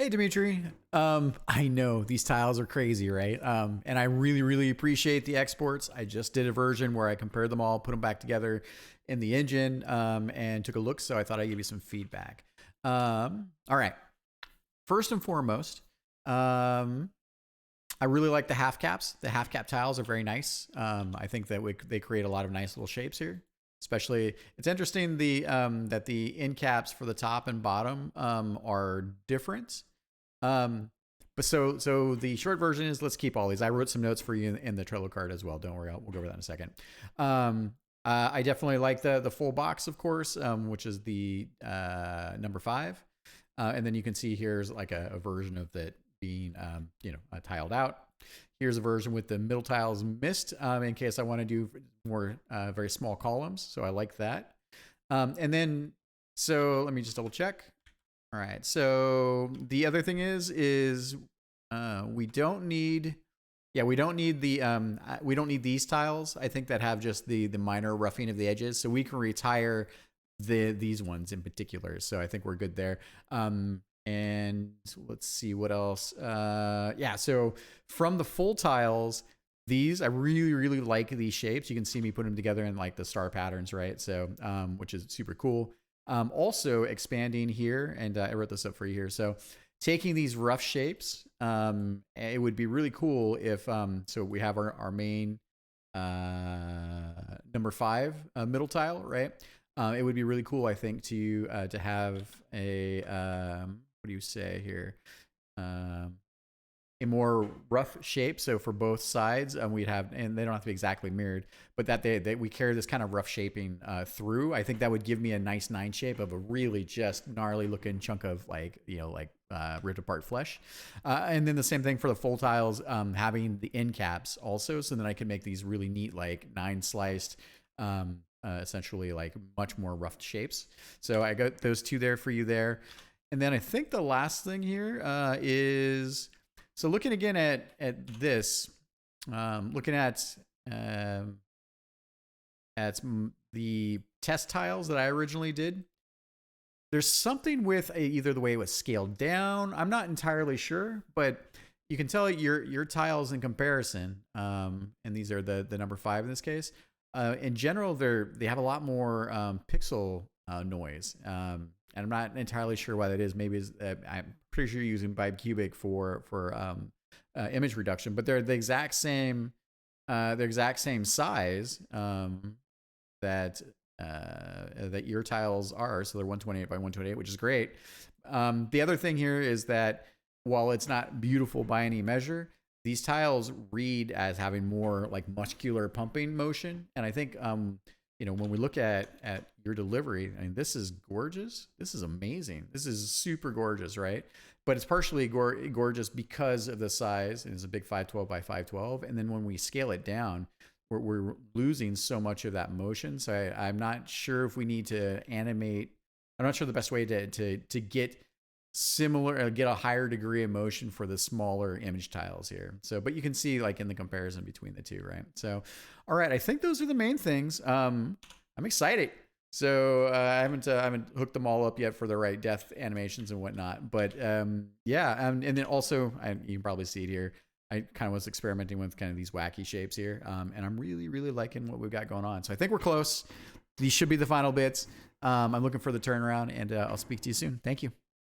Hey, Dimitri. I know these tiles are crazy, right? And I really, really appreciate the exports. I just did a version where I compared them all, put them back together in the engine, and took a look. So I thought I'd give you some feedback. All right. First and foremost, I really like the half caps. The half cap tiles are very nice. I think that they create a lot of nice little shapes here. Especially, it's interesting that the end caps for the top and bottom are different. But so the short version is let's keep all these. I wrote some notes for you in the Trello card as well. Don't worry, we'll go over that in a second. I definitely like the full box, of course, which is the number 5. And then you can see here's like a version of that being tiled out. Here's a version with the middle tiles missed in case I want to do more very small columns. So I like that. And then, so let me just double check. All right. So the other thing is we don't need we don't need these tiles. I think that have just the minor roughing of the edges. So we can retire these ones in particular. So I think we're good there. And let's see what else. So from the full tiles, these, I really, really like these shapes. You can see me put them together in like the star patterns, right? So, which is super cool. Also expanding here, and I wrote this up for you here. So taking these rough shapes, it would be really cool if, so we have our main number 5 middle tile, right? It would be really cool, I think, to have a, what do you say here? A more rough shape. So for both sides, we'd have, and they don't have to be exactly mirrored, but that we carry this kind of rough shaping through. I think that would give me a nice 9 shape of a really just gnarly looking chunk of ripped apart flesh. And then the same thing for the full tiles, having the end caps also, so then I can make these really neat like 9 sliced, essentially like much more rough shapes. So I got those 2 there for you there. And then I think the last thing here is, so looking again at this, looking at the test tiles that I originally did, there's something with either the way it was scaled down. I'm not entirely sure, but you can tell your tiles in comparison, and these are the number 5 in this case. In general, they have a lot more pixel noise. And I'm not entirely sure why that is. Maybe I'm pretty sure you're using bicubic for image reduction, but they're the exact same size that your tiles are. So they're 128 by 128, which is great. The other thing here is that while it's not beautiful by any measure, these tiles read as having more like muscular pumping motion, and I think when we look at your delivery, I mean, this is gorgeous. This is amazing. This is super gorgeous, right? But it's partially gorgeous because of the size. It's a big 512 by 512. And then when we scale it down, we're losing so much of that motion. So I'm not sure if we need to animate. I'm not sure the best way to get similar, get a higher degree of motion for the smaller image tiles here. So, but you can see like in the comparison between the two, right? So, all right, I think those are the main things. I'm excited. So I haven't hooked them all up yet for the right death animations and whatnot. But and then also you can probably see it here. I kind of was experimenting with kind of these wacky shapes here, and I'm really, really liking what we've got going on. So I think we're close. These should be the final bits. I'm looking for the turnaround, and I'll speak to you soon. Thank you.